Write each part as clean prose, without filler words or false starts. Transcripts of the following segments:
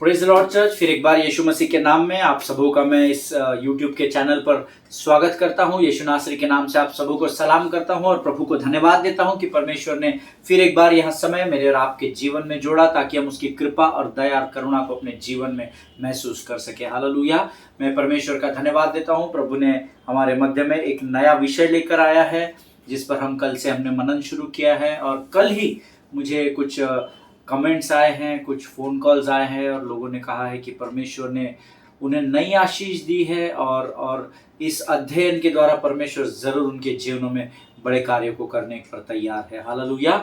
Praise the Lord church. फिर एक बार यीशु मसीह के नाम में आप सबों का मैं इस यूट्यूब के चैनल पर स्वागत करता हूं। यीशु नासरी के नाम से आप सबों को सलाम करता हूं और प्रभु को धन्यवाद देता हूं कि परमेश्वर ने फिर एक बार यह समय मेरे और आपके जीवन में जोड़ा ताकि हम उसकी कृपा और दया और करुणा को अपने जीवन में महसूस कर सके। हालेलुया। मैं परमेश्वर का धन्यवाद देता हूँ। प्रभु ने हमारे मध्य में एक नया विषय लेकर आया है जिस पर हमने मनन शुरू किया है और कल ही मुझे कुछ कमेंट्स आए हैं, कुछ फ़ोन कॉल्स आए हैं और लोगों ने कहा है कि परमेश्वर ने उन्हें नई आशीष दी है और इस अध्ययन के द्वारा परमेश्वर ज़रूर उनके जीवनों में बड़े कार्यों को करने पर तैयार है। हालेलुया।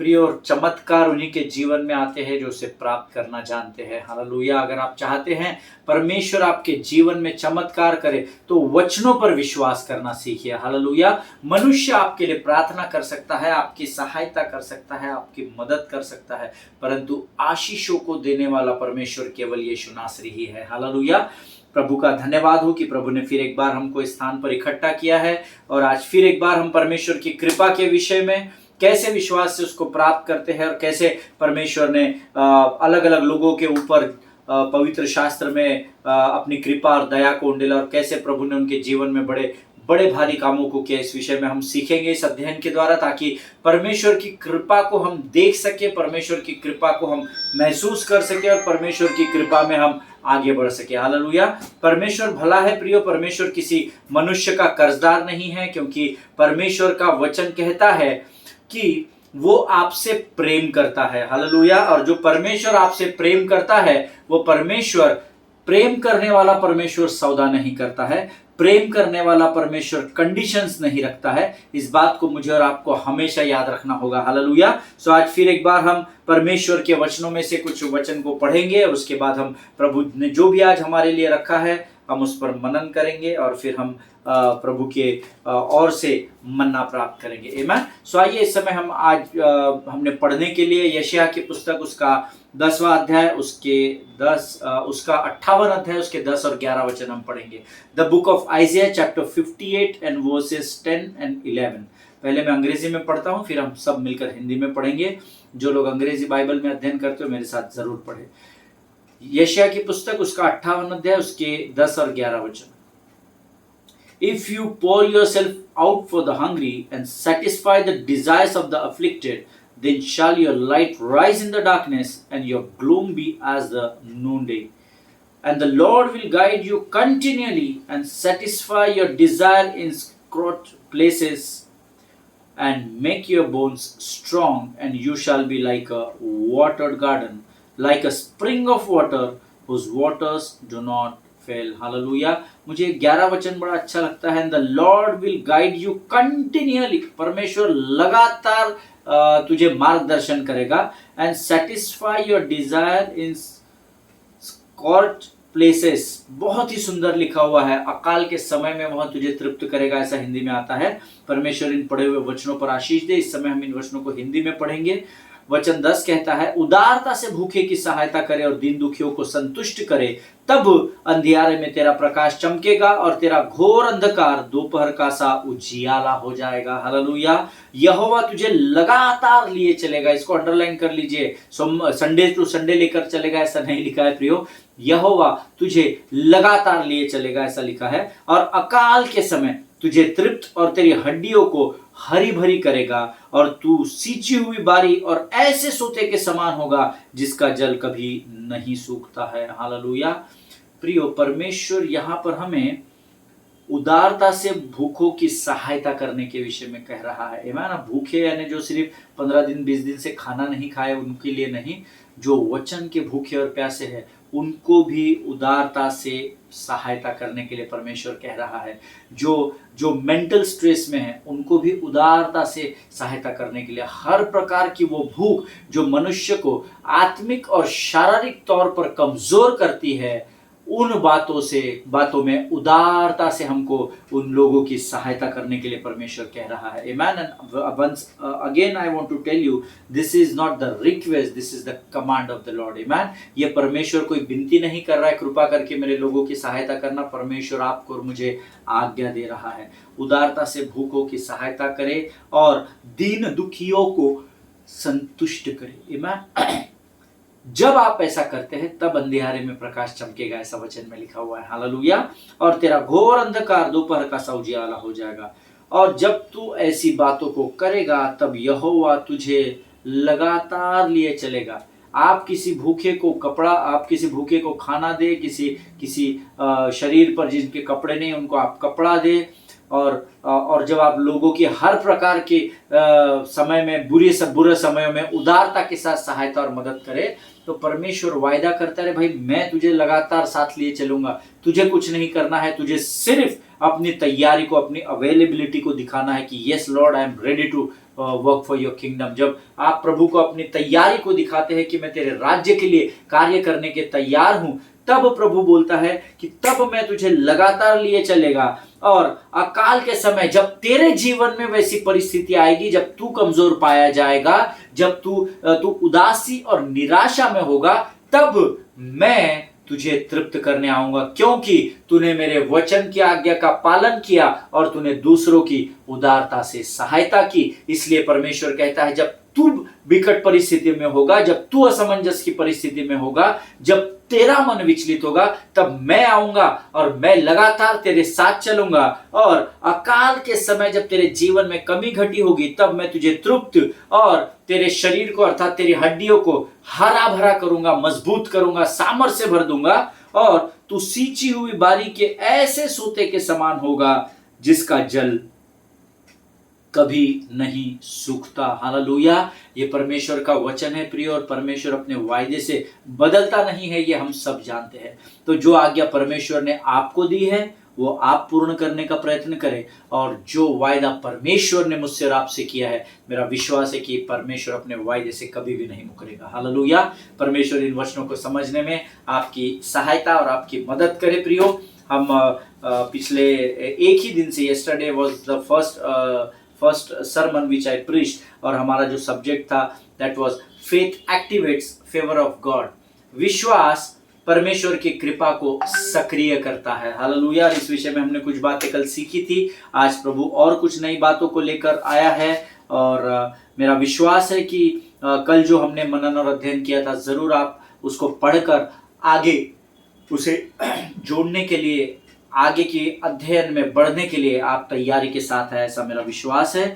प्रिय और चमत्कार उन्हीं के जीवन में आते हैं जो उसे प्राप्त करना जानते हैं। हालेलुया। अगर आप चाहते हैं परमेश्वर आपके जीवन में चमत्कार करे तो वचनों पर विश्वास करना सीखिए। हालेलुया। मनुष्य आपके लिए प्रार्थना कर सकता है, आपकी सहायता कर सकता है, आपकी मदद कर सकता है, परंतु आशीषों को देने वाला परमेश्वर केवल यीशु नासरी ही है। हालेलुया। प्रभु का धन्यवाद हो कि प्रभु ने फिर एक बार हमको इस स्थान पर इकट्ठा किया है और आज फिर एक बार हम परमेश्वर की कृपा के विषय में कैसे विश्वास से उसको प्राप्त करते हैं और कैसे परमेश्वर ने अलग अलग लोगों के ऊपर पवित्र शास्त्र में अपनी कृपा और दया को उंडेला और कैसे प्रभु ने उनके जीवन में बड़े बड़े भारी कामों को किया, इस विषय में हम सीखेंगे इस अध्ययन के द्वारा ताकि परमेश्वर की कृपा को हम देख सके, परमेश्वर की कृपा को हम महसूस कर सके और परमेश्वर की कृपा में हम आगे बढ़ सके। हालेलुया। परमेश्वर भला है प्रियो। परमेश्वर किसी मनुष्य का कर्जदार नहीं है क्योंकि परमेश्वर का वचन कहता है कि वो आपसे प्रेम करता है। हालेलुया। और जो परमेश्वर आपसे प्रेम करता है वो परमेश्वर, प्रेम करने वाला परमेश्वर सौदा नहीं करता है, प्रेम करने वाला परमेश्वर कंडीशंस नहीं रखता है। इस बात को मुझे और आपको हमेशा याद रखना होगा। हालेलुया। सो आज फिर एक बार हम परमेश्वर के वचनों में से कुछ वचन को पढ़ेंगे और उसके बाद हम प्रभु ने जो भी आज हमारे लिए रखा है हम उस पर मनन करेंगे और फिर हम प्रभु के और से मन्ना प्राप्त करेंगे। आमीन। सो आइए इस समय हम आज हमने पढ़ने के लिए यशायाह की पुस्तक उसका 10वां अध्याय उसका 58 अध्याय उसके 10 और 11 वचन हम पढ़ेंगे। The book of आइज़ाया chapter 58 and versus 10 and 11। पहले मैं अंग्रेजी में पढ़ता हूँ, फिर हम सब मिलकर हिंदी में पढ़ेंगे। जो लोग अंग्रेजी बाइबल में अध्ययन करते हो मेरे साथ जरूर पढ़े। यशायाह की पुस्तक उसका 58 अध्याय उसके 10 और 11 वचन। If you pour yourself out for the hungry and satisfy the desires of the afflicted, then shall your light rise in the darkness and your gloom be as the noonday. And the Lord will guide you continually and satisfy your desire in scorched places and make your bones strong, and you shall be like a watered garden, like a spring of water whose waters do not fail. Hallelujah. मुझे 11 वचन बड़ा अच्छा लगता है। And the Lord will guide you continually. परमेश्वर लगातार तुझे मार्गदर्शन करेगा। And satisfy your desire in scorched places। बहुत ही सुंदर लिखा हुआ है। अकाल के समय में वह तुझे तृप्त करेगा, ऐसा हिंदी में आता है। परमेश्वर इन पढ़े हुए वचनों पर आशीष दे। इस समय हम इन वचनों को हिंदी में पढ़ेंगे। वचन 10 कहता है, उदारता से भूखे की सहायता करे और दीन दुखियों को संतुष्ट करे, तब अंधियारे में तेरा प्रकाश चमकेगा और तेरा घोर अंधकार दोपहर का सा उजियाला हो जाएगा। हालेलुया। यहोवा तुझे लगातार लिए चलेगा। इसको अंडरलाइन कर लीजिए। संडे टू संडे लेकर चलेगा ऐसा नहीं लिखा है प्रियो। यहोवा तुझे लगातार लिए चलेगा ऐसा लिखा है। और अकाल के समय तुझे तृप्त और तेरी हड्डियों को हरी भरी करेगा और तू सींची हुई बारी और ऐसे सोते के समान होगा जिसका जल कभी नहीं सूखता है। हालेलुया। प्रियो, परमेश्वर यहाँ पर हमें उदारता से भूखों की सहायता करने के विषय में कह रहा है। आमीन। भूखे यानी जो सिर्फ 15 दिन 20 दिन से खाना नहीं खाए उनके लिए नहीं, जो वचन के भूखे और प्यासे हैं उनको भी उदारता से सहायता करने के लिए परमेश्वर कह रहा है। जो मेंटल स्ट्रेस में है उनको भी उदारता से सहायता करने के लिए, हर प्रकार की वो भूख जो मनुष्य को आत्मिक और शारीरिक तौर पर कमजोर करती है, उन बातों में उदारता से हमको उन लोगों की सहायता करने के लिए परमेश्वर कह रहा है। आमीन। And once again I want to tell you, this is not the request, this is the command of the lord. आमीन। ये परमेश्वर कोई विनती नहीं कर रहा है कृपा करके मेरे लोगों की सहायता करना। परमेश्वर आपको और मुझे आज्ञा दे रहा है उदारता से भूखों की सहायता करे और दीन दुखियों को संतुष्ट करे। आमीन। जब आप ऐसा करते हैं तब अंधियारे में प्रकाश चमकेगा, ऐसा वचन में लिखा हुआ है। हालेलुया। और तेरा घोर अंधकार दोपहर का सा उजियाला हो जाएगा। और जब तू ऐसी बातों को करेगा तब यहोवा तुझे लगातार लिए चलेगा। आप किसी भूखे को कपड़ा, आप किसी भूखे को खाना दे, किसी किसी शरीर पर जिनके कपड़े नहीं उनको आप कपड़ा दे, और जब आप लोगों की हर प्रकार के समय में, बुरे समयों में उदारता के साथ सहायता और मदद करे, तो परमेश्वर वायदा करता है, भाई मैं तुझे लगातार साथ लिए चलूंगा, तुझे कुछ नहीं करना है, तुझे सिर्फ अपनी तैयारी को, अपनी अवेलेबिलिटी को दिखाना है कि yes lord, I am ready to work for your kingdom. जब आप प्रभु को अपनी तैयारी को दिखाते हैं कि मैं तेरे राज्य के लिए कार्य करने के तैयार हूं, तब प्रभु बोलता है कि तब मैं तुझे लगातार लिए चलेगा। और अकाल के समय जब तेरे जीवन में वैसी परिस्थिति आएगी, जब तू कमजोर पाया जाएगा, जब तू उदासी और निराशा में होगा, तब मैं तुझे तृप्त करने आऊंगा, क्योंकि तूने मेरे वचन की आज्ञा का पालन किया और तूने दूसरों की उदारता से सहायता की। इसलिए परमेश्वर कहता है, जब तू विकट परिस्थिति में होगा, जब तू असमंजस की परिस्थिति में होगा, जब तेरा मन विचलित होगा, तब मैं आऊंगा और मैं लगातार तेरे साथ चलूंगा। और अकाल के समय जब तेरे जीवन में कमी घटी होगी, तब मैं तुझे तृप्त और तेरे शरीर को, अर्थात तेरी हड्डियों को हरा भरा करूंगा, मजबूत करूंगा, सामर्थ्य से भर दूंगा, और तू सींची हुई बारी के ऐसे सोते के समान होगा जिसका जल कभी नहीं सूखता। हालेलुया। ये परमेश्वर का वचन है प्रिय, और परमेश्वर अपने वायदे से बदलता नहीं है, ये हम सब जानते हैं। तो जो आज्ञा परमेश्वर ने आपको दी है वो आप पूर्ण करने का प्रयत्न करें, और जो वायदा परमेश्वर ने मुझसे और आपसे किया है, मेरा विश्वास है कि परमेश्वर अपने वायदे से कभी भी नहीं मुकरेगा। हालेलुया। परमेश्वर इन वचनों को समझने में आपकी सहायता और आपकी मदद करे प्रियो। हम पिछले एक ही दिन से, yesterday was the first sermon which I preached, और हमारा जो सब्जेक्ट था that was faith activates favor of God। विश्वास परमेश्वर की कृपा को सक्रिय करता है। हालेलुया। इस विषय में हमने कुछ बातें कल सीखी थी, आज प्रभु और कुछ नई बातों को लेकर आया है, और मेरा विश्वास है कि कल जो हमने मनन और अध्ययन किया था, जरूर आप उसको पढ़कर आगे उसे जोड़ने के लिए, आगे के अध्ययन में बढ़ने के लिए आप तैयारी के साथ है, ऐसा मेरा विश्वास है।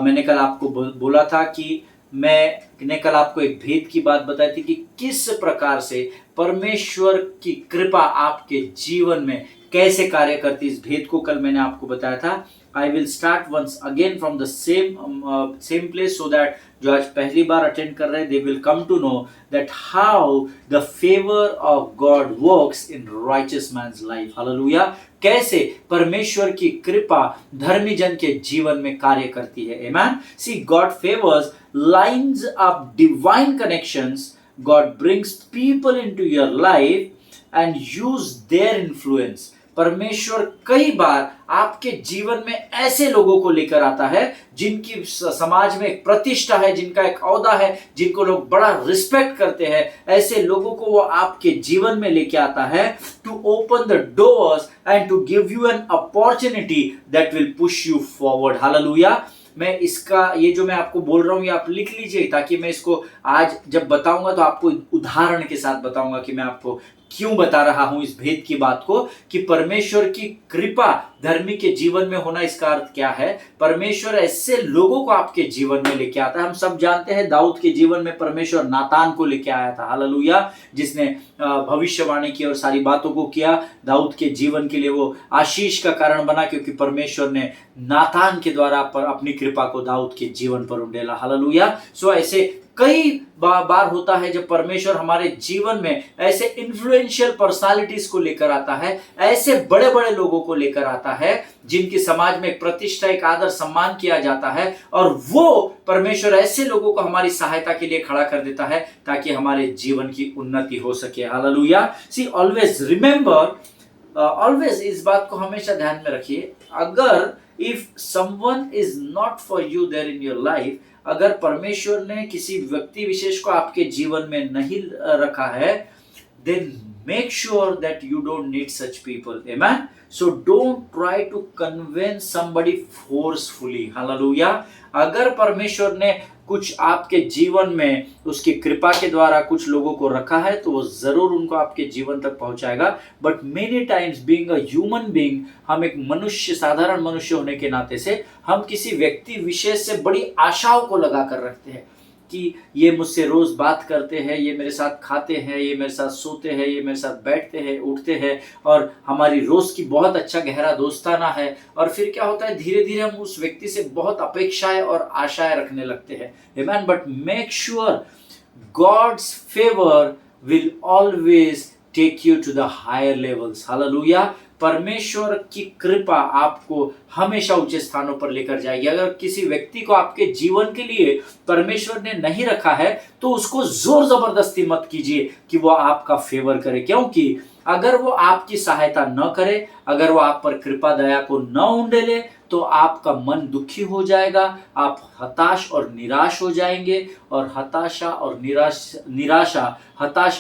मैंने कल आपको बोला था कि मैंने कल आपको एक भेद की बात बताई थी कि किस प्रकार से परमेश्वर की कृपा आपके जीवन में कैसे कार्य करती। इस भेद को कल मैंने आपको बताया था। I will start once again from the same place, so that जो आज पहली बार अटेंड कर रहे हैं, they will come to know that how the favor of God works in righteous man's life. Hallelujah. कैसे परमेश्वर की कृपा धर्मी जन के जीवन में कार्य करती है। Amen. See, God favors lines up divine connections. God brings people into your life and use their influence. परमेश्वर कई बार आपके जीवन में ऐसे लोगों को लेकर आता है जिनकी समाज में एक प्रतिष्ठा है, जिनका एक औहदा है, जिनको लोग बड़ा रिस्पेक्ट करते हैं। ऐसे लोगों को वो आपके जीवन में लेके आता है to open the doors and to give you an opportunity that will push you forward. Hallelujah. मैं इसका, ये जो मैं आपको बोल रहा हूँ, ये आप लिख लीजिए, ताकि मैं इसको आज जब बताऊंगा तो आपको उदाहरण के साथ बताऊंगा कि मैं आपको क्यों बता रहा हूं इस भेद की बात को, कि परमेश्वर की कृपा धर्मी के जीवन में होना, इसका अर्थ क्या है। परमेश्वर ऐसे लोगों को आपके जीवन में लेके आता है। हम सब जानते हैं दाऊद के जीवन में परमेश्वर नातान को लेके आया था। हालेलुया। जिसने भविष्यवाणी की और सारी बातों को किया। दाऊद के जीवन के लिए वो आशीष का कारण बना, क्योंकि परमेश्वर ने नातान के द्वारा पर अपनी कृपा को दाऊद के जीवन पर उंडेला। हालेलुया। सो ऐसे कई बार होता है जब परमेश्वर हमारे जीवन में ऐसे इन्फ्लुएंशियल पर्सनालिटीज को लेकर आता है, ऐसे बड़े बड़े लोगों को लेकर आता है जिनकी समाज में एक प्रतिष्ठा, एक आदर, सम्मान किया जाता है, और वो परमेश्वर ऐसे लोगों को हमारी सहायता के लिए खड़ा कर देता है ताकि हमारे जीवन की उन्नति हो सके। Hallelujah. See always remember, always इस बात को हमेशा ध्यान में रखिए, अगर if someone is not for you there in your life, अगर परमेश्वर ने किसी व्यक्ति विशेष को आपके जीवन में नहीं रखा है, then make sure that you don't need such people. Amen. So don't try to convince somebody forcefully. Hallelujah. अगर परमेश्वर ने कुछ आपके जीवन में उसकी कृपा के द्वारा कुछ लोगों को रखा है तो वो ज़रूर उनको आपके जीवन तक पहुंचाएगा। But many times being a human being, हम एक मनुष्य, साधारण मनुष्य होने के नाते से हम किसी व्यक्ति विशेष से बड़ी आशाओं को लगा कर रखते हैं कि ये मुझसे रोज बात करते हैं, ये मेरे साथ खाते हैं, ये मेरे साथ सोते हैं, ये मेरे साथ बैठते हैं, उठते हैं, और हमारी रोज की बहुत अच्छा गहरा दोस्ताना है। और फिर क्या होता है, धीरे धीरे हम उस व्यक्ति से बहुत अपेक्षाएं और आशाएं रखने लगते हैं। आमेन। But make sure God's favour will always take you to the higher levels. Hallelujah. परमेश्वर की कृपा आपको हमेशा ऊंचे स्थानों पर लेकर जाएगी। अगर किसी व्यक्ति को आपके जीवन के लिए परमेश्वर ने नहीं रखा है तो उसको जोर जबरदस्ती मत कीजिए कि वो आपका फेवर करे, क्योंकि अगर वो आपकी सहायता न करे, अगर वो आप पर कृपा दया को न उंडेले तो आपका मन दुखी हो जाएगा, आप हताश और निराश हो जाएंगे, और हताशा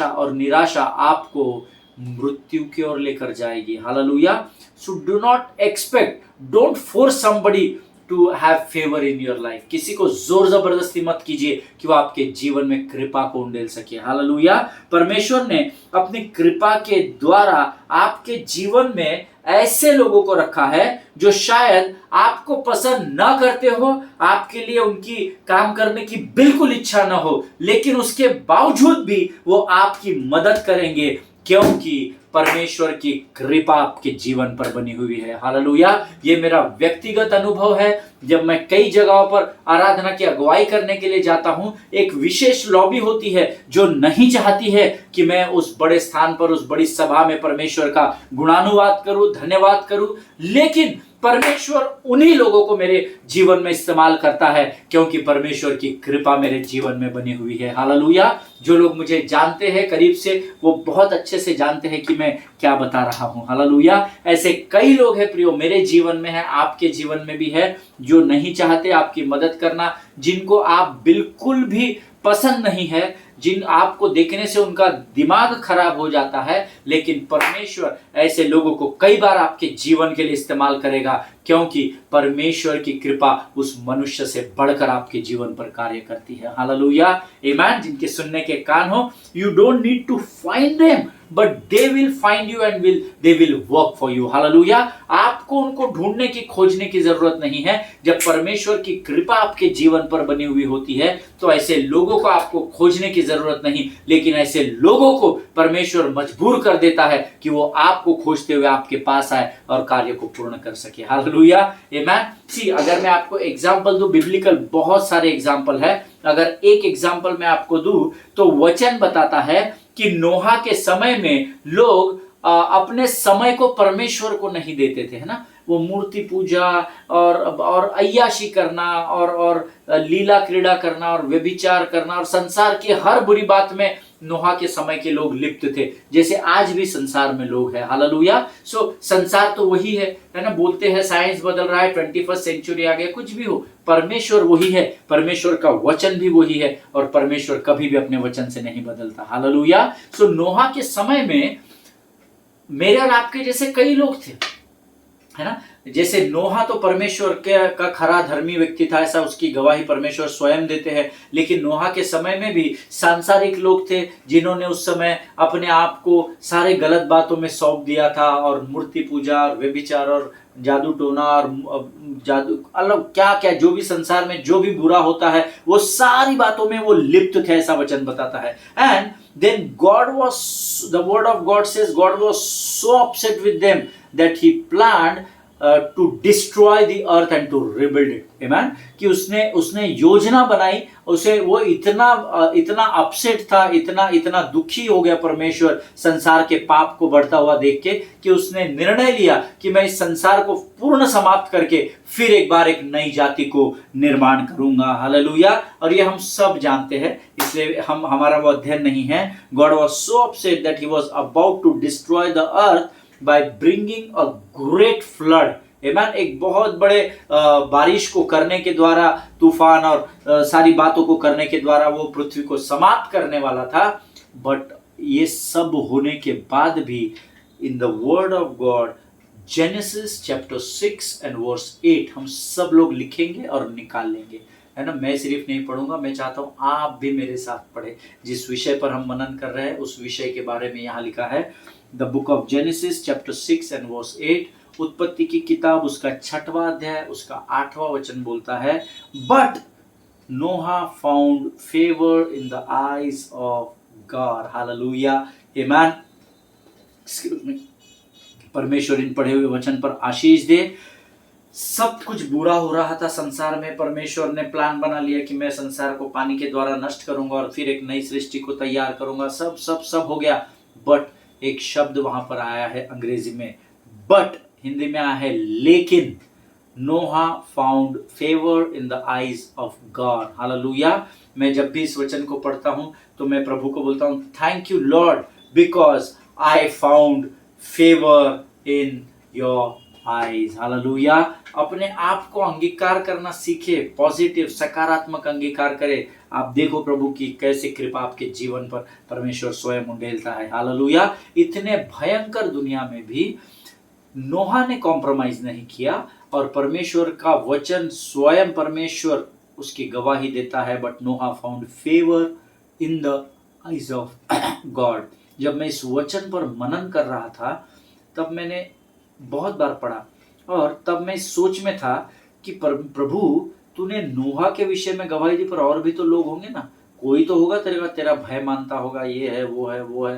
और निराशा आपको मृत्यु की ओर लेकर जाएगी। Hallelujah. So do not expect, don't force somebody to have favour in your life. किसी को जोर जबरदस्ती मत कीजिए कि वो आपके जीवन में कृपा को उंडेल सके। हालेलुया। परमेश्वर ने अपनी कृपा के द्वारा आपके जीवन में ऐसे लोगों को रखा है जो शायद आपको पसंद ना करते हो, आपके लिए उनकी काम करने की बिल्कुल इच्छा ना हो, लेकिन उसके बावजूद भी वो आपकी मदद करेंगे क्योंकि परमेश्वर की कृपा आपके जीवन पर बनी हुई है। हालेलुया। ये मेरा व्यक्तिगत अनुभव है। जब मैं कई जगहों पर आराधना की अगुवाई करने के लिए जाता हूं, एक विशेष लॉबी होती है जो नहीं चाहती है कि मैं उस बड़े स्थान पर, उस बड़ी सभा में परमेश्वर का गुणानुवाद करूं, धन्यवाद करूं, लेकिन परमेश्वर उन्हीं लोगों को मेरे जीवन में इस्तेमाल करता है क्योंकि परमेश्वर की कृपा मेरे जीवन में बनी हुई है। हालेलुया। जो लोग मुझे जानते हैं करीब से, वो बहुत अच्छे से जानते हैं कि मैं क्या बता रहा हूं। हालेलुया। ऐसे कई लोग हैं प्रियो, मेरे जीवन में है, आपके जीवन में भी है, जो नहीं चाहते आपकी मदद करना, जिनको आप बिल्कुल भी पसंद नहीं है, जिन आपको देखने से उनका दिमाग खराब हो जाता है, लेकिन परमेश्वर ऐसे लोगों को कई बार आपके जीवन के लिए इस्तेमाल करेगा क्योंकि परमेश्वर की कृपा उस मनुष्य से बढ़कर आपके जीवन पर कार्य करती है। हालेलुया। आमीन। जिनके सुनने के कान हो, you don't need to find them but they will find you and they will work for you. Hallelujah. आपको उनको ढूंढने की, खोजने की जरूरत नहीं है। जब परमेश्वर की कृपा आपके जीवन पर बनी हुई होती है तो ऐसे लोगों को आपको खोजने की जरूरत नहीं, लेकिन ऐसे लोगों को परमेश्वर मजबूर कर देता है कि वो आपको खोजते हुए आपके पास आए और कार्य को पूर्ण कर सके। हालेलुया। आमीन। सी, अगर मैं आपको एग्जांपल दूं, बिब्लिकल बहुत सारे एग्जांपल है, अगर एक एग्जांपल मैं आपको दूं तो वचन बताता है कि नोहा के समय में लोग अपने समय को परमेश्वर को नहीं देते थे, है ना। वो मूर्ति पूजा और अय्याशी करना और लीला क्रीड़ा करना और व्यभिचार करना और संसार की हर बुरी बात में नोहा के समय के लोग लिप्त थे, जैसे आज भी संसार में लोग हैं। हालेलुया। सो संसार तो वही है ना। बोलते हैं साइंस बदल रहा है, 21st सेंचुरी आ गया, कुछ भी हो, परमेश्वर वही है, परमेश्वर का वचन भी वही है, और परमेश्वर कभी भी अपने वचन से नहीं बदलता। हालेलुया। सो नोहा के समय में मेरे और आपके जैसे कई लोग थे, है ना। जैसे नोहा तो परमेश्वर का खरा धर्मी व्यक्ति था, ऐसा उसकी गवाही परमेश्वर स्वयं देते हैं, लेकिन नोहा के समय में भी सांसारिक लोग थे जिन्होंने उस समय अपने आप को सारे गलत बातों में सौंप दिया था, और मूर्ति पूजा और व्यभिचार और जादू टोना और जादू अलग क्या क्या जो भी संसार में जो भी बुरा होता है वो सारी बातों में वो लिप्त थे, ऐसा वचन बताता है। And then the word of God says God was so upset with them that he planned to destroy the earth and to rebuild it. Amen. कि उसने योजना बनाई, उसे वो इतना अपसेट था, इतना दुखी हो गया परमेश्वर संसार के पाप को बढ़ता हुआ देख के, कि उसने निर्णय लिया कि मैं इस संसार को पूर्ण समाप्त करके फिर एक बार एक नई जाति को निर्माण करूंगा। हालेलुया। और ये हम सब जानते हैं, इसलिए हमारा वो अध्ययन नहीं है। God was so upset that he was about to destroy the earth by bringing a great flood. आमीन। एक बहुत बड़े बारिश को करने के द्वारा, तूफान और सारी बातों को करने के द्वारा वो पृथ्वी को समाप्त करने वाला था। बट ये सब होने के बाद भी in the word of God, Genesis chapter 6 and verse 8, हम सब लोग लिखेंगे और निकाल लेंगे। है ना। मैं सिर्फ नहीं पढ़ूंगा, मैं चाहता हूँ आप भी मेरे साथ पढ़े। जिस विषय पर हम मनन कर रहे हैं उस विषय के बारे में यहाँ लिखा है, the book of Genesis chapter 6 and verse 8। उत्पत्ति की किताब उसका 6वां अध्याय उसका 8वां वचन बोलता है, but Noah found favour in the eyes of God. Hallelujah, amen. Excuse me. परमेश्वर इन पढ़े हुए वचन पर आशीष दे। सब कुछ बुरा हो रहा था संसार में, परमेश्वर ने प्लान बना लिया कि मैं संसार को पानी के द्वारा नष्ट करूंगा और फिर एक नई सृष्टि को तैयार करूंगा। सब सब सब हो गया, बट एक शब्द वहां पर आया है अंग्रेजी में, बट हिंदी में आया है लेकिन। Noah found favour in the eyes of God. Hallelujah. मैं जब भी इस वचन को पढ़ता हूं तो मैं प्रभु को बोलता हूं, thank you Lord because I found favour in your eyes. Hallelujah. अपने आप को अंगीकार करना सीखे, पॉजिटिव सकारात्मक अंगीकार करे। आप देखो प्रभु की कैसे कृपा आपके जीवन पर परमेश्वर स्वयं उंडेलता है। हालेलुया। इतने भयंकर दुनिया में भी नोहा ने कॉम्प्रोमाइज नहीं किया और परमेश्वर का वचन स्वयं परमेश्वर उसकी गवाही देता है, but Noah found favour in the eyes of God. जब मैं इस वचन पर मनन कर रहा था तब मैंने बहुत बार पढ़ा और तब मैं इस सोच में था कि प्रभु तूने नोहा के विषय में गवाही दी, पर और भी तो लोग होंगे ना, कोई तो होगा तेरा भय मानता होगा, ये है वो है वो है,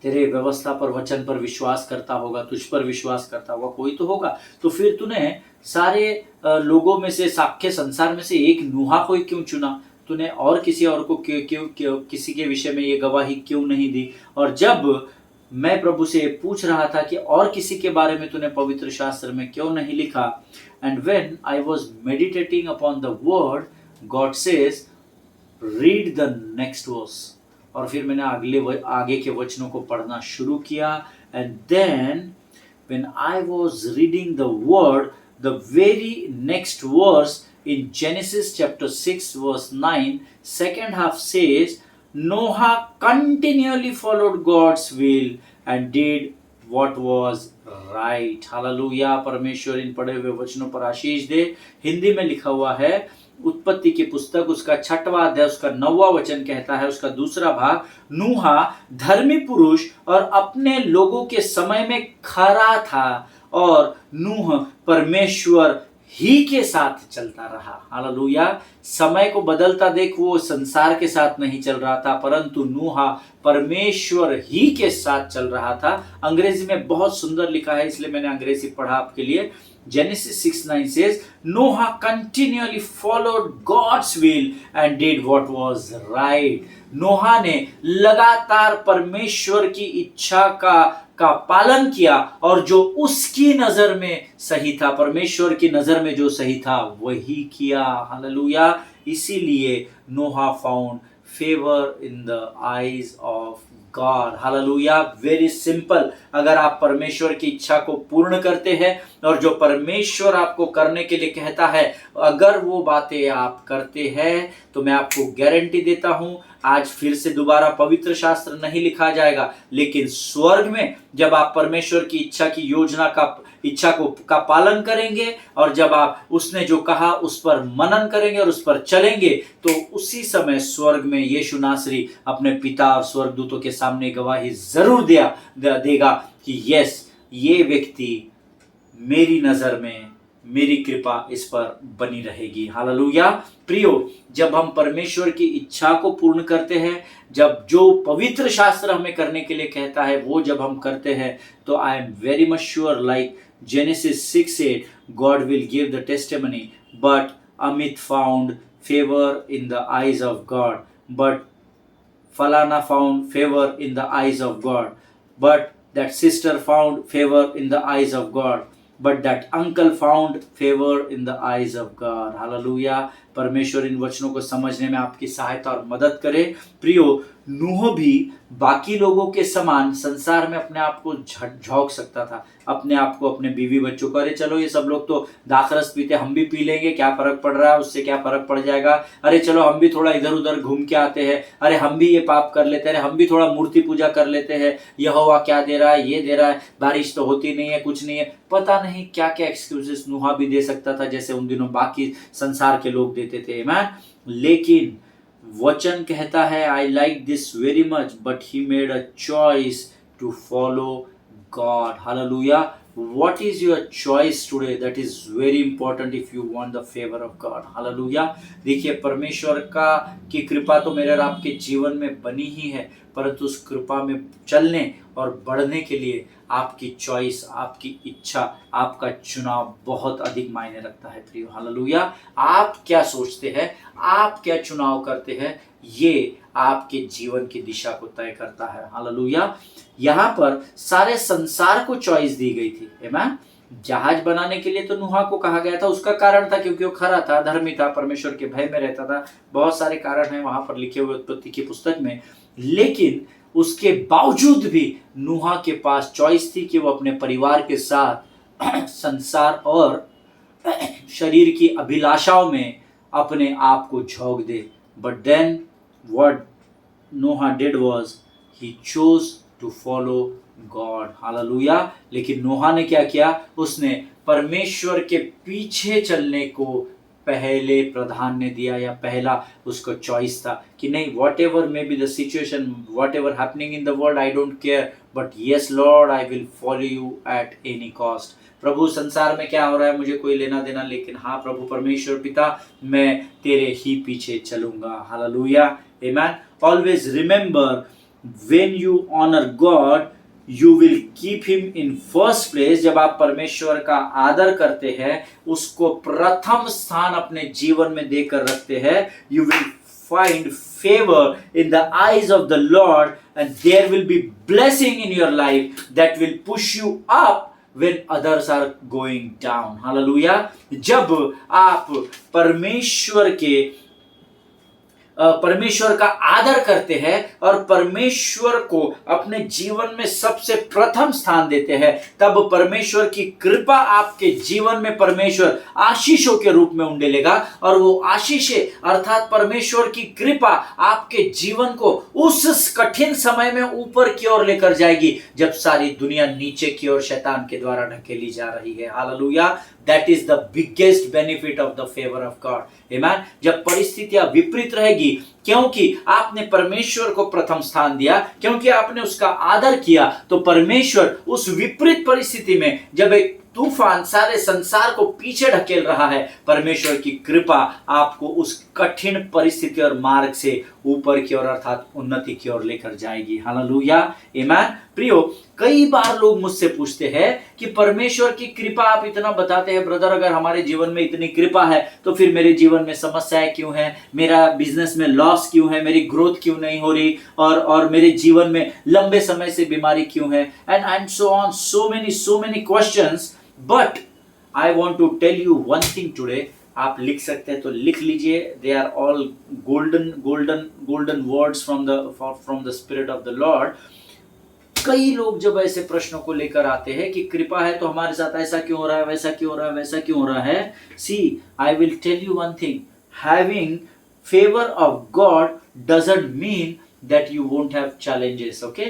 तेरे व्यवस्था पर वचन पर विश्वास करता होगा, तुझ पर विश्वास करता होगा, कोई तो होगा। तो फिर तूने सारे लोगों में से, साख्य संसार में से एक नोहा को क्यों चुना? तूने और किसी और को क्यों किसी के विषय में ये गवाही क्यों नहीं दी? और जब मैं प्रभु से पूछ रहा था कि और किसी के बारे में तूने पवित्र शास्त्र में क्यों नहीं लिखा, and when I was meditating upon the word, God says read the next verse. और फिर मैंने आगे के वचनों को पढ़ना शुरू किया, and then when I was reading the word, the very next verse in Genesis chapter 6 verse 9, second half says, Noah continually followed God's will and did what was right. Hallelujah. परमेश्वर इन पढ़े हुए वचनों पर आशीष दे। हिंदी में लिखा हुआ है, उत्पत्ति की पुस्तक उसका 6वां अध्याय उसका 9वां वचन कहता है, उसका दूसरा भाग, नूहा धर्मी पुरुष और अपने लोगों के समय में खरा था और नूह परमेश्वर ही के साथ चलता रहा। हालेलुया। समय को बदलता देख वो संसार के साथ नहीं चल रहा था, परंतु नूहा परमेश्वर ही के साथ चल रहा था। अंग्रेजी में बहुत सुंदर लिखा है, इसलिए मैंने अंग्रेजी पढ़ा आपके लिए। Genesis 6:9 says, Noah continually followed God's will and did what was right. नोहा ने लगातार परमेश्वर की इच्छा का पालन किया और जो उसकी नजर में सही था, परमेश्वर की नजर में जो सही था वही किया। हालेलुया। इसीलिए Noah found favour in the eyes of God. Hallelujah. Very simple. अगर आप परमेश्वर की इच्छा को पूर्ण करते हैं और जो परमेश्वर आपको करने के लिए कहता है, अगर वो बातें आप करते हैं, तो मैं आपको गारंटी देता हूं, आज फिर से दोबारा पवित्र शास्त्र नहीं लिखा जाएगा, लेकिन स्वर्ग में जब आप परमेश्वर की इच्छा की योजना का पालन करेंगे और जब आप उसने जो कहा उस पर मनन करेंगे और उस पर चलेंगे, तो उसी समय स्वर्ग में यीशु नासरी अपने पिता और स्वर्गदूतों के सामने गवाही जरूर देगा कि यस, ये व्यक्ति मेरी नजर में, मेरी कृपा इस पर बनी रहेगी। हालेलुया। प्रियो, जब हम परमेश्वर की इच्छा को पूर्ण करते हैं, जब जो पवित्र शास्त्र हमें करने के लिए कहता है वो जब हम करते हैं, तो I am very much sure, like Genesis 6:8, God will give the testimony, but Amit found favor in the eyes of God, but Falana found favor in the eyes of God, but that sister found favor in the eyes of God, but that uncle found favor in the eyes of God. Hallelujah. परमेश्वर इन वचनों को समझने में आपकी सहायता और मदद करे। प्रियो, नूह भी बाकी लोगों के समान संसार में अपने आप को झोंक सकता था, अपने आप को, अपने बीवी बच्चों को, अरे चलो ये सब लोग तो दाखरस पीते, हम भी पी लेंगे, क्या फर्क पड़ रहा है, उससे क्या फर्क पड़ जाएगा, अरे चलो हम भी थोड़ा इधर उधर घूम के आते हैं, अरे हम भी ये पाप कर लेते हैं, हम भी थोड़ा मूर्ति पूजा कर लेते हैं, यहोवा क्या दे रहा है, ये दे रहा है, बारिश तो होती नहीं है, कुछ नहीं है, पता नहीं क्या क्या एक्सक्यूजेस नूहा भी दे सकता था, जैसे उन दिनों बाकी संसार के लोग देते थे। आमीन। लेकिन वचन कहता है, I like this very much, but he made a choice to follow God. Hallelujah. What is your choice today? That is very important if you want the favor of God. Hallelujah. देखिए, परमेश्वर का की कृपा तो मेरे और आपके जीवन में बनी ही है, परंतु उस कृपा में चलने और बढ़ने के लिए आपकी चॉइस, आपकी इच्छा, आपका चुनाव बहुत अधिक मायने रखता है प्रियो। हालेलुया। आप क्या सोचते हैं, आप क्या चुनाव करते हैं, ये आपके जीवन की दिशा को तय करता है। हालेलुया। यहाँ पर सारे संसार को चॉइस दी गई थी। आमीन। जहाज बनाने के लिए तो नूहा को कहा गया था, उसका कारण था क्योंकि वो खरा था, धर्मी था, परमेश्वर के भय में रहता था, बहुत सारे कारण हैं वहां पर लिखे हुए उत्पत्ति की पुस्तक में। लेकिन उसके बावजूद भी नूहा के पास चॉइस थी कि वो अपने परिवार के साथ संसार और शरीर की अभिलाषाओं में अपने आप को झोंक दे। But then what Noah did was he chose to follow God. Hallelujah. लेकिन नोहा ने क्या किया, उसने परमेश्वर के पीछे चलने को पहले प्राधान्य दिया, या पहला उसको चॉइस था कि नहीं, whatever may be the situation, whatever happening in the world, I don't care, but yes lord, I will follow you at any cost. प्रभु, संसार में क्या हो रहा है मुझे कोई लेना देना, लेकिन हाँ प्रभु परमेश्वर पिता, मैं तेरे ही पीछे चलूंगा। हालेलुया। आमीन। Always remember, when you honour God you will keep him in first place. जब आप परमेश्वर का आदर करते हैं, उसको प्रथम स्थान अपने जीवन में देकर रखते हैं, you will find favor in the eyes of the Lord, and there will be blessing in your life that will push you up when others are going down. Hallelujah. जब आप परमेश्वर का आदर करते हैं और परमेश्वर को अपने जीवन में सबसे प्रथम स्थान देते हैं, तब परमेश्वर की कृपा आपके जीवन में परमेश्वर आशीषों के रूप में उंडेलेगा, और वो आशीषें अर्थात परमेश्वर की कृपा आपके जीवन को उस कठिन समय में ऊपर की ओर लेकर जाएगी जब सारी दुनिया नीचे की ओर शैतान के द्वारा ढकेली जा रही है। Hallelujah. That is the biggest benefit of the favor of God. Amen. जब परिस्थितियां विपरीत रहेगी, क्योंकि आपने परमेश्वर को प्रथम स्थान दिया, क्योंकि आपने उसका आदर किया, तो परमेश्वर उस विपरीत परिस्थिति में जब एक तूफान सारे संसार को पीछे ढकेल रहा है, परमेश्वर की कृपा आपको उस कठिन परिस्थिति और मार्ग से ऊपर की ओर अर्थात उन्नति की ओर लेकर जाएगी। हालेलुया। आमीन। प्रियो, कई बार लोग मुझसे पूछते हैं कि परमेश्वर की कृपा आप इतना बताते हैं ब्रदर, अगर हमारे जीवन में इतनी कृपा है तो फिर मेरे जीवन में समस्याएं क्यों हैं, मेरा बिजनेस में लॉस क्यों है, मेरी ग्रोथ क्यों नहीं हो रही, और मेरे जीवन में लंबे समय से बीमारी क्यों है, and so on, so many questions. But I want to tell you one thing today. आप लिख सकते हैं तो लिख लीजिए, they are all golden words from the spirit of the lord. कई लोग जब ऐसे प्रश्नों को लेकर आते हैं कि कृपा है तो हमारे साथ ऐसा क्यों हो रहा है, वैसा क्यों हो रहा है, वैसा क्यों हो रहा है, see I will tell you one thing, having favour of God doesn't mean that you won't have challenges. Okay,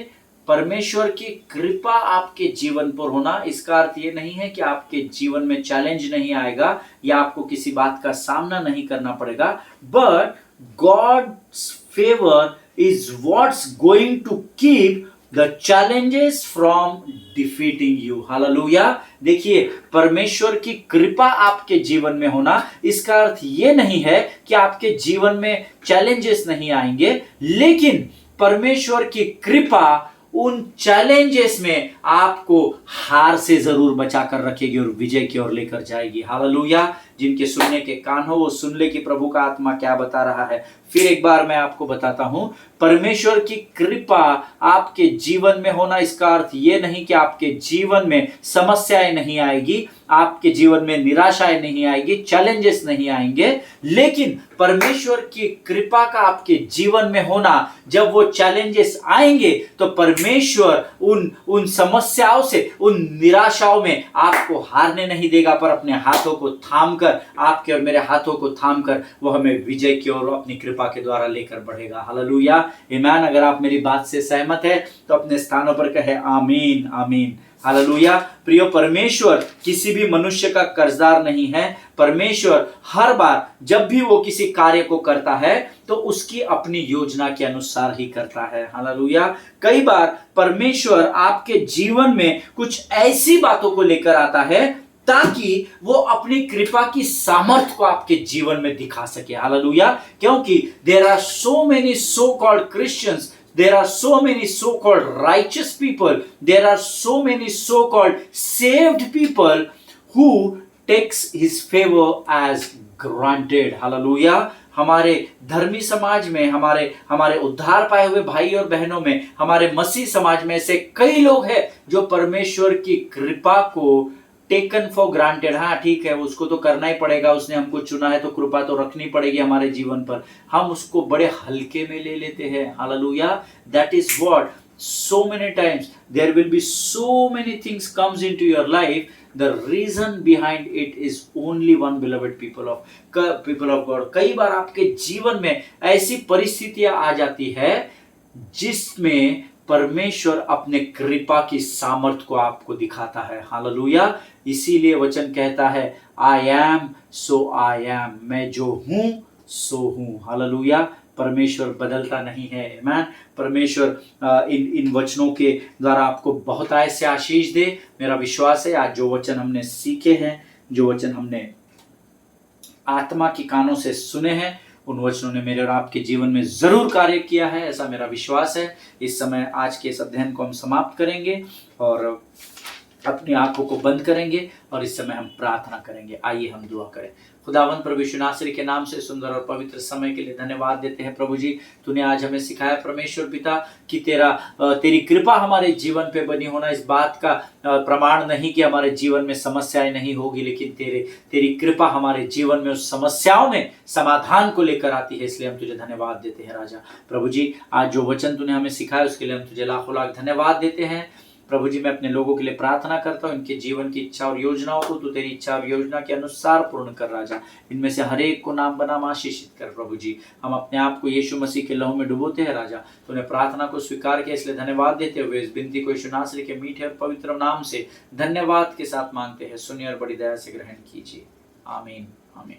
परमेश्वर की कृपा आपके जीवन पर होना इसका अर्थ ये नहीं है कि आपके जीवन में चैलेंज नहीं आएगा या आपको किसी बात का सामना नहीं करना पड़ेगा, but God's favour is what's going to keep the challenges from defeating you. Hallelujah. देखिए, परमेश्वर की कृपा आपके जीवन में होना इसका अर्थ ये नहीं है कि आपके जीवन में चैलेंजेस नहीं आएंगे, लेकिन परमेश्वर की कृपा उन चैलेंजेस में आपको हार से जरूर बचाकर रखेगी और विजय की ओर लेकर जाएगी। हालेलुया। जिनके सुनने के कान हो वो सुन ले कि प्रभु का आत्मा क्या बता रहा है। फिर एक बार मैं आपको बताता हूं, परमेश्वर की कृपा आपके जीवन में होना, इसका अर्थ ये नहीं कि आपके जीवन में समस्याएं नहीं आएगी, आपके जीवन में निराशाएं नहीं आएगी, चैलेंजेस नहीं आएंगे, लेकिन परमेश्वर की कृपा का आपके जीवन में होना, जब वो चैलेंजेस आएंगे तो परमेश्वर उन समस्याओं से, उन निराशाओं में आपको हारने नहीं देगा, पर अपने हाथों को थामकर, आपके और मेरे हाथों को थामकर वो हमें विजय की ओर अपनी कृपा के द्वारा लेकर बढ़ेगा। हालेलुया, आमीन। अगर आप मेरी बात से सहमत है तो अपने स्थानों पर कहे आमीन, आमीन। हालेलुया। प्रियो, परमेश्वर किसी भी मनुष्य का कर्जदार नहीं है। परमेश्वर हर बार जब भी वो किसी कार्य को करता है तो उसकी अपनी योजना के अनुसार ही करता है। हालेलुया। कई बार परमेश्वर आपके जीवन में कुछ ऐसी बातों को लेकर आता है ताकि वो अपनी कृपा की सामर्थ्य को आपके जीवन में दिखा सके। हालेलुया। क्योंकि there are so many so called Christians, there are so many so-called righteous people, there are so many so-called saved people who takes his favor as granted. Hallelujah. हमारे धर्मी समाज में, हमारे उद्धार पाए हुए भाई और बहनों में, हमारे मसीह समाज में से कई लोग हैं जो परमेश्वर की कृपा को टेकन फॉर ग्रांटेड, हाँ ठीक है उसको तो करना ही पड़ेगा, उसने हमको चुना है तो कृपा तो रखनी पड़ेगी हमारे जीवन पर, हम उसको बड़े हल्के में ले लेते हैं। Hallelujah. That is what so many times there will be so many things comes into your life, the reason behind it is only one, beloved people of God। कई बार आपके जीवन में ऐसी परिस्थितियां आ जाती है जिसमें परमेश्वर अपने कृपा की सामर्थ्य को आपको दिखाता है। हालेलुया। इसीलिए वचन कहता है I am so I am, मैं जो हूं सो हूं। हालेलुया। परमेश्वर बदलता नहीं है। आमीन। परमेश्वर इन वचनों के द्वारा आपको बहुत ऐसे आशीष दे। मेरा विश्वास है आज जो वचन हमने सीखे हैं, जो वचन हमने आत्मा की कानों से सुने हैं, उन वचनों ने मेरे और आपके जीवन में जरूर कार्य किया है, ऐसा मेरा विश्वास है। इस समय आज के इस अध्ययन को हम समाप्त करेंगे और अपनी आंखों को बंद करेंगे और इस समय हम प्रार्थना करेंगे। आइए हम दुआ करें। खुदावंद प्रभु यीशु नासरी के नाम से सुंदर और पवित्र समय के लिए धन्यवाद देते हैं। प्रभु जी, तूने आज हमें सिखाया परमेश्वर पिता कि तेरी कृपा हमारे जीवन पे बनी होना इस बात का प्रमाण नहीं कि हमारे जीवन में समस्याएं नहीं होगी, लेकिन तेरी कृपा हमारे जीवन में उस समस्याओं में समाधान को लेकर आती है। इसलिए हम तुझे धन्यवाद देते हैं राजा। प्रभु जी, आज जो वचन तूने हमें सिखाया उसके लिए हम तुझे लाखों लाख धन्यवाद देते हैं। प्रभु जी, मैं अपने लोगों के लिए प्रार्थना करता हूँ, इनके जीवन की इच्छा और योजनाओं को तू तेरी इच्छा और योजना के अनुसार पूर्ण कर राजा। इनमें से हर एक को नाम बनाम आशीषित कर। प्रभु जी, हम अपने आप को यीशु मसीह के लहू में डुबोते हैं राजा। तूने प्रार्थना को स्वीकार किया, इसलिए धन्यवाद देते हुए इस विनती को यीशु नासरी के मीठे और पवित्र नाम से धन्यवाद के साथ मांगते हैं। सुनिए और बड़ी दया से ग्रहण कीजिए। आमीन, आमीन।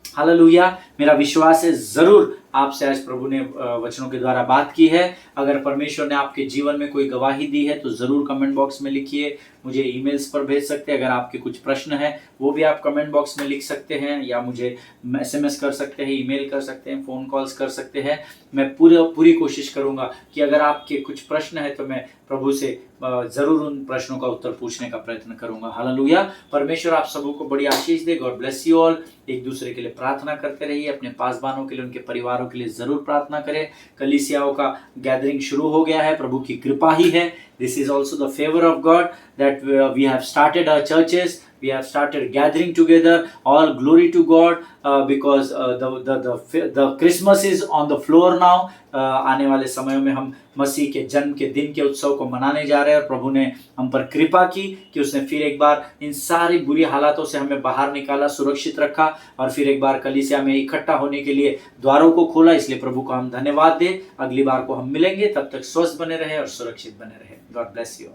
हालेलुया। मेरा विश्वास है जरूर आपसे आज प्रभु ने वचनों के द्वारा बात की है। अगर परमेश्वर ने आपके जीवन में कोई गवाही दी है तो जरूर कमेंट बॉक्स में लिखिए, मुझे ईमेल्स पर भेज सकते हैं। अगर आपके कुछ प्रश्न है वो भी आप कमेंट बॉक्स में लिख सकते हैं, या मुझे SMS कर सकते हैं, ईमेल कर सकते हैं, फ़ोन कॉल्स कर सकते हैं। मैं पूरी कोशिश करूंगा कि अगर आपके कुछ प्रश्न है तो मैं प्रभु से जरूर उन प्रश्नों का उत्तर पूछने का प्रयत्न करूंगा। हालेलुया। परमेश्वर आप सबों को बड़ी आशीष दे। God bless you all. एक दूसरे के लिए प्रार्थना करते रहिए, अपने पासबानों के लिए, उनके परिवारों के लिए जरूर प्रार्थना करें। कलीसियाओं का गैदरिंग शुरू हो गया है, प्रभु की कृपा ही है। This is also the favor of God that we have started our churches. We have started gathering together. All glory to God because the Christmas is on the floor now. आने वाले समय में हम मसीह के जन्म के दिन के उत्सव को मनाने जा रहे हैं और प्रभु ने हम पर कृपा की कि उसने फिर एक बार इन सारी बुरी हालातों से हमें बाहर निकाला, सुरक्षित रखा और फिर एक बार कलीसिया में इकट्ठा होने के लिए द्वारों को खोला। इसलिए प्रभु को हम धन्यवाद दें। अगली बार को हम मिलेंगे, तब तक स्वस्थ बने रहे और सुरक्षित बने रहे। God bless you.